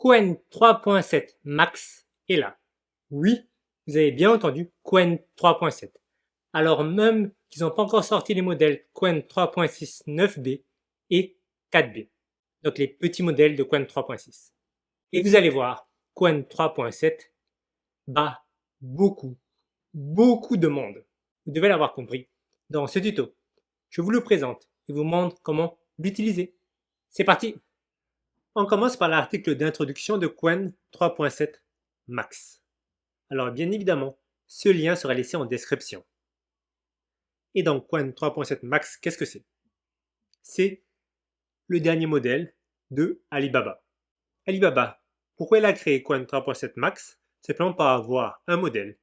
Qwen 3.7 Max est là. Oui, vous avez bien entendu, Qwen 3.7. Alors même qu'ils n'ont pas encore sorti les modèles Qwen 3.6 9B et 4B. Donc les petits modèles de Qwen 3.6. Et vous allez voir, Qwen 3.7 bat beaucoup de monde. Vous devez l'avoir compris. Dans ce tuto, je vous le présente et vous montre comment l'utiliser. C'est parti! On commence par l'article d'introduction de Qwen 3.7 Max. Alors bien évidemment, ce lien sera laissé en description. Et donc Qwen 3.7 Max, qu'est-ce que c'est? C'est le dernier modèle de Alibaba. Alibaba, pourquoi elle a créé Qwen 3.7 Max? Simplement pour avoir un modèle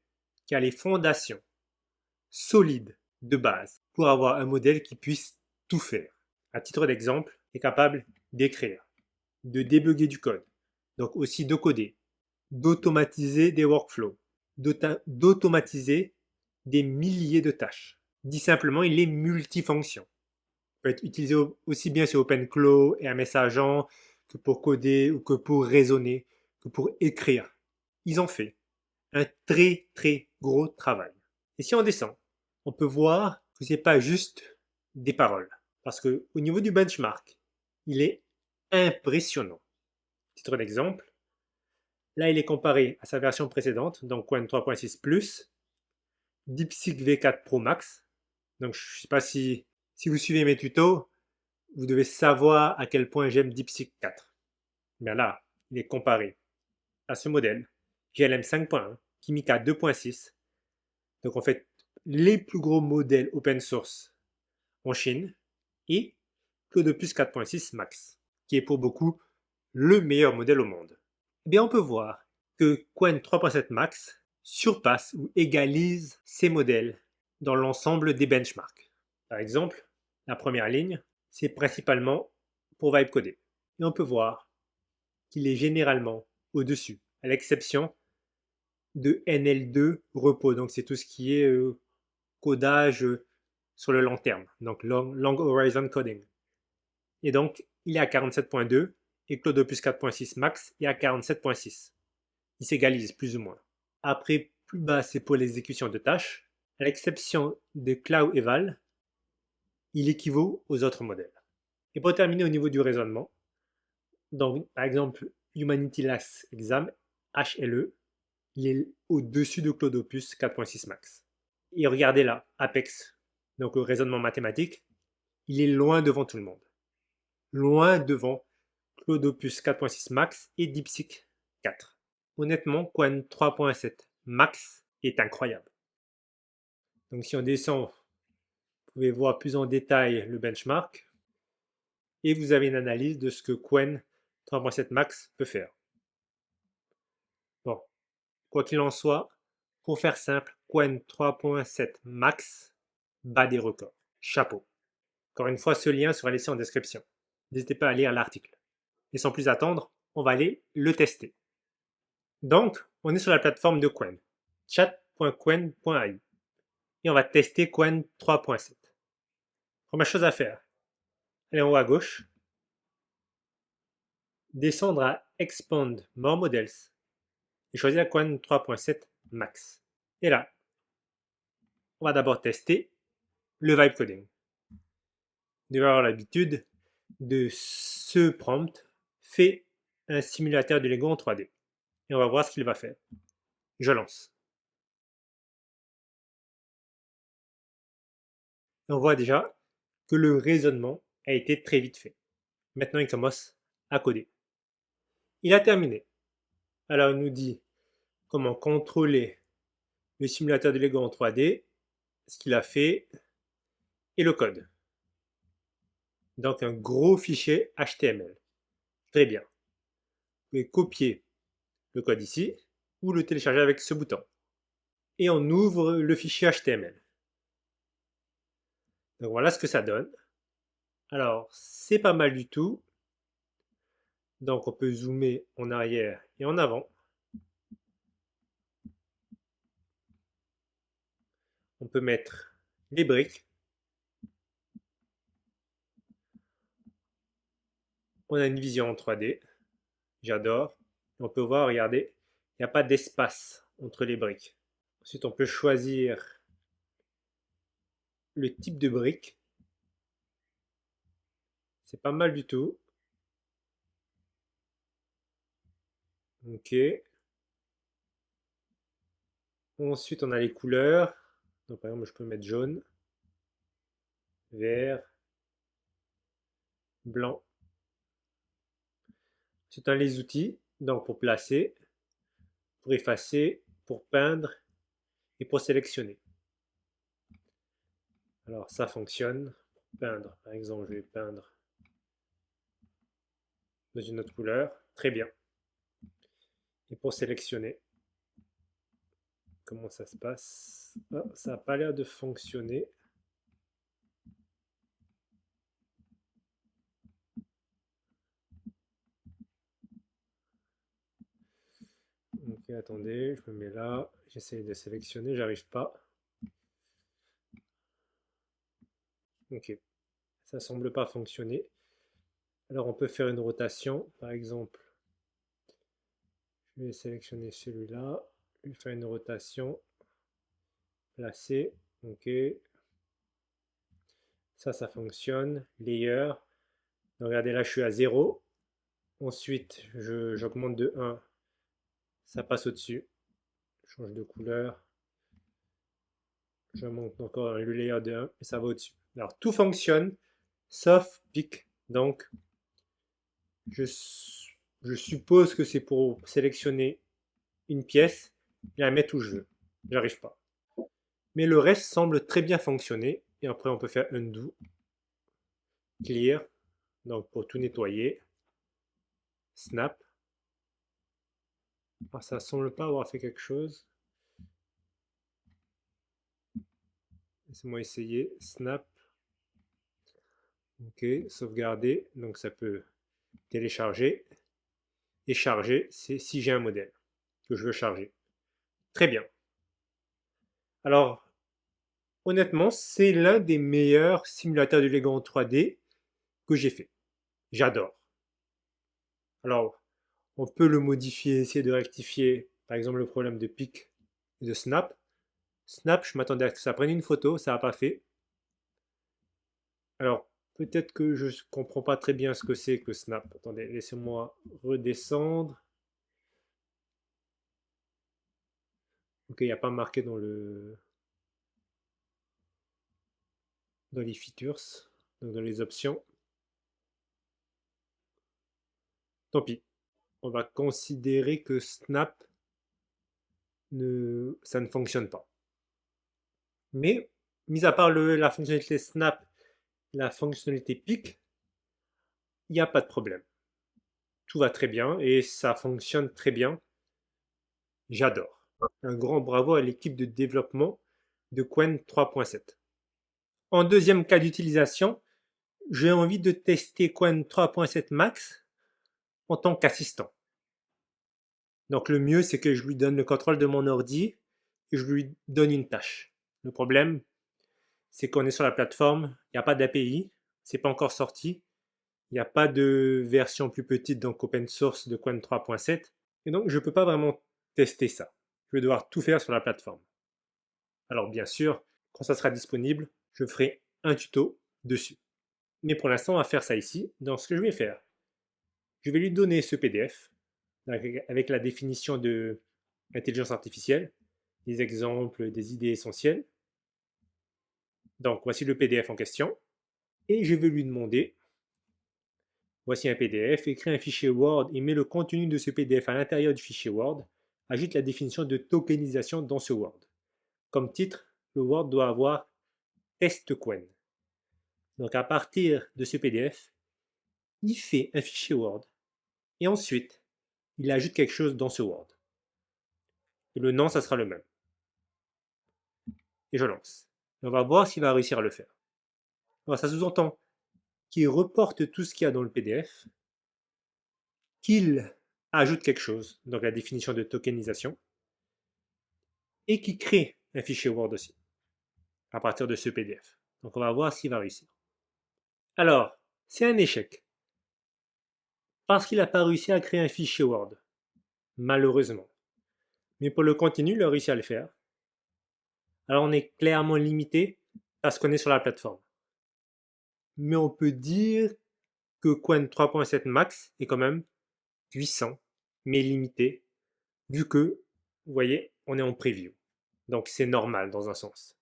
qui a les fondations solides de base pour avoir un modèle qui puisse tout faire. À titre d'exemple, il est capable d'écrire, de débugger du code, donc aussi de coder, d'automatiser des workflows, d'automatiser des milliers de tâches. Dit simplement, il est multifonction. Il peut être utilisé aussi bien sur OpenClaw et un messageant que pour coder ou que pour raisonner, que pour écrire. Ils ont fait un très gros travail. Et si on descend, on peut voir que ce n'est pas juste des paroles. Parce que au niveau du benchmark, il est impressionnant. Titre d'exemple, là il est comparé à sa version précédente, donc Qwen 3.6 Plus, DeepSeek V4 Pro Max. Donc je ne sais pas si vous suivez mes tutos, vous devez savoir à quel point j'aime DeepSeek 4. Bien là, il est comparé à ce modèle, GLM 5.1, Kimika 2.6. Donc en fait, les plus gros modèles open source en Chine et Cloudopus 4.6 Max, qui est pour beaucoup le meilleur modèle au monde. Eh bien, on peut voir que Qwen 3.7 Max surpasse ou égalise ces modèles dans l'ensemble des benchmarks. Par exemple, la première ligne, c'est principalement pour vibe coder. Et on peut voir qu'il est généralement au-dessus, à l'exception de NL2 repos. Donc c'est tout ce qui est codage sur le long terme, donc long horizon coding. Et donc, il est à 47.2 et Cloudopus 4.6 Max est à 47.6. Ils s'égalisent plus ou moins. Après, plus bas, c'est pour l'exécution de tâches. À l'exception de Cloud Eval, il équivaut aux autres modèles. Et pour terminer au niveau du raisonnement, donc par exemple, Humanity Last Exam, HLE, il est au-dessus de Cloudopus 4.6 Max. Et regardez là, Apex, donc le raisonnement mathématique, il est loin devant tout le monde. Loin devant Cloudopus 4.6 Max et DeepSeek 4. Honnêtement, Qwen 3.7 Max est incroyable. Donc si on descend, vous pouvez voir plus en détail le benchmark et vous avez une analyse de ce que Qwen 3.7 Max peut faire. Bon, quoi qu'il en soit, pour faire simple, Qwen 3.7 Max bat des records. Chapeau. Encore une fois, ce lien sera laissé en description. N'hésitez pas à lire l'article. Et sans plus attendre, on va aller le tester. Donc, on est sur la plateforme de Qwen, chat.qwen.ai. Et on va tester Qwen 3.7. Première chose à faire, aller en haut à gauche, descendre à Expand More Models et choisir Qwen 3.7 Max. Et là, on va d'abord tester le vibe coding. Vous devez avoir l'habitude de ce prompt fait un simulateur de Lego en 3D. Et on va voir ce qu'il va faire. Je lance. Et on voit déjà que le raisonnement a été très vite fait. Maintenant, il commence à coder. Il a terminé. Alors, il nous dit comment contrôler le simulateur de Lego en 3D, ce qu'il a fait et le code. Donc, un gros fichier HTML. Très bien. Vous pouvez copier le code ici ou le télécharger avec ce bouton. Et on ouvre le fichier HTML. Donc, voilà ce que ça donne. Alors, c'est pas mal du tout. Donc, on peut zoomer en arrière et en avant. On peut mettre les briques. On a une vision en 3D. J'adore. On peut voir, regardez, il n'y a pas d'espace entre les briques. Ensuite, on peut choisir le type de brique. C'est pas mal du tout. Ok. Ensuite, on a les couleurs. Donc, par exemple, je peux mettre jaune, vert, blanc. Ensuite, on a les outils. Donc, pour placer, pour effacer, pour peindre et pour sélectionner. Alors, ça fonctionne. Pour peindre, par exemple, je vais peindre dans une autre couleur. Très bien. Et pour sélectionner, comment ça se passe? Ah, ça n'a pas l'air de fonctionner. Ok, attendez, je me mets là. J'essaie de sélectionner, j'arrive pas. Ok, ça semble pas fonctionner. Alors on peut faire une rotation, par exemple. Je vais sélectionner celui-là, je vais faire une rotation, placer, ok. Ça fonctionne. Layer. Donc, regardez, là je suis à 0. Ensuite, j'augmente de 1, ça passe au-dessus. Je change de couleur. Je monte encore le layer de 1 et ça va au-dessus. Alors tout fonctionne, sauf pic. Donc je, je suppose que c'est pour sélectionner une pièce et la mettre où je veux. J'arrive pas. Mais le reste semble très bien fonctionner. Et après, on peut faire undo, clear, donc pour tout nettoyer, snap. Alors, ça semble pas avoir fait quelque chose. Laissez-moi essayer, snap. Ok, sauvegarder. Donc ça peut télécharger et charger si j'ai un modèle que je veux charger. Très bien. Alors, honnêtement, c'est l'un des meilleurs simulateurs de Lego en 3D que j'ai fait. J'adore. Alors, on peut le modifier, essayer de rectifier, par exemple, le problème de pic et de snap. Snap, je m'attendais à ce que ça prenne une photo, ça n'a pas fait. Alors, peut-être que je ne comprends pas très bien ce que c'est que snap. Attendez, laissez-moi redescendre. Ok, il n'y a pas marqué dans les features, donc dans les options. Tant pis. On va considérer que snap, ça ne fonctionne pas. Mais, mis à part la fonctionnalité snap, la fonctionnalité pic, il n'y a pas de problème. Tout va très bien et ça fonctionne très bien. J'adore. Un grand bravo à l'équipe de développement de Qwen 3.7. En deuxième cas d'utilisation, j'ai envie de tester Qwen 3.7 Max en tant qu'assistant. Donc le mieux, c'est que je lui donne le contrôle de mon ordi et je lui donne une tâche. Le problème, c'est qu'on est sur la plateforme, il n'y a pas d'API, c'est pas encore sorti, il n'y a pas de version plus petite, donc open source de Qwen 3.7, et donc je ne peux pas vraiment tester ça. Je vais devoir tout faire sur la plateforme. Alors bien sûr, quand ça sera disponible, je ferai un tuto dessus. Mais pour l'instant, on va faire ça ici. Donc ce que je vais faire, je vais lui donner ce PDF avec la définition de l'intelligence artificielle, des exemples, des idées essentielles. Donc voici le PDF en question. Et je vais lui demander, voici un PDF, écris un fichier Word et mets le contenu de ce PDF à l'intérieur du fichier Word. Ajoute la définition de tokenisation dans ce Word. Comme titre, le Word doit avoir test Qwen. Donc à partir de ce PDF, il fait un fichier Word et ensuite il ajoute quelque chose dans ce Word. Et le nom, ça sera le même. Et je lance. Et on va voir s'il va réussir à le faire. Alors ça sous-entend qu'il reporte tout ce qu'il y a dans le PDF, qu'il ajoute quelque chose, donc la définition de tokenisation, et qu'il crée un fichier Word aussi, à partir de ce PDF. Donc on va voir s'il va réussir. Alors, c'est un échec, parce qu'il n'a pas réussi à créer un fichier Word. malheureusement. Mais pour le continu, il a réussi à le faire. Alors on est clairement limité parce qu'on est sur la plateforme. Mais on peut dire que Qwen 3.7 Max est quand même puissant, mais limité, vu que, vous voyez, on est en preview. Donc c'est normal dans un sens.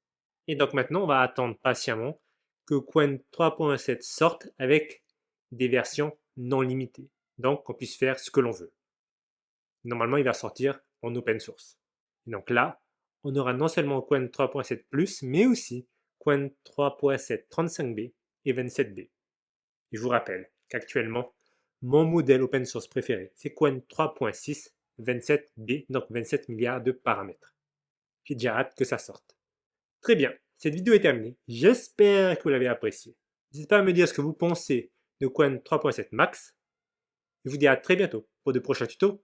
Et donc maintenant, on va attendre patiemment que Qwen 3.7 sorte avec des versions non limitées. Donc qu'on puisse faire ce que l'on veut. Normalement, il va sortir en open source. Et donc là, on aura non seulement Qwen 3.7+, mais aussi Qwen 3.7 35B et 27B. Et je vous rappelle qu'actuellement, mon modèle open source préféré, c'est Qwen 3.6 27B, donc 27 milliards de paramètres. J'ai déjà hâte que ça sorte. Très bien, cette vidéo est terminée. J'espère que vous l'avez appréciée. N'hésitez pas à me dire ce que vous pensez de Qwen 3.7 Max. Je vous dis à très bientôt pour de prochains tutos.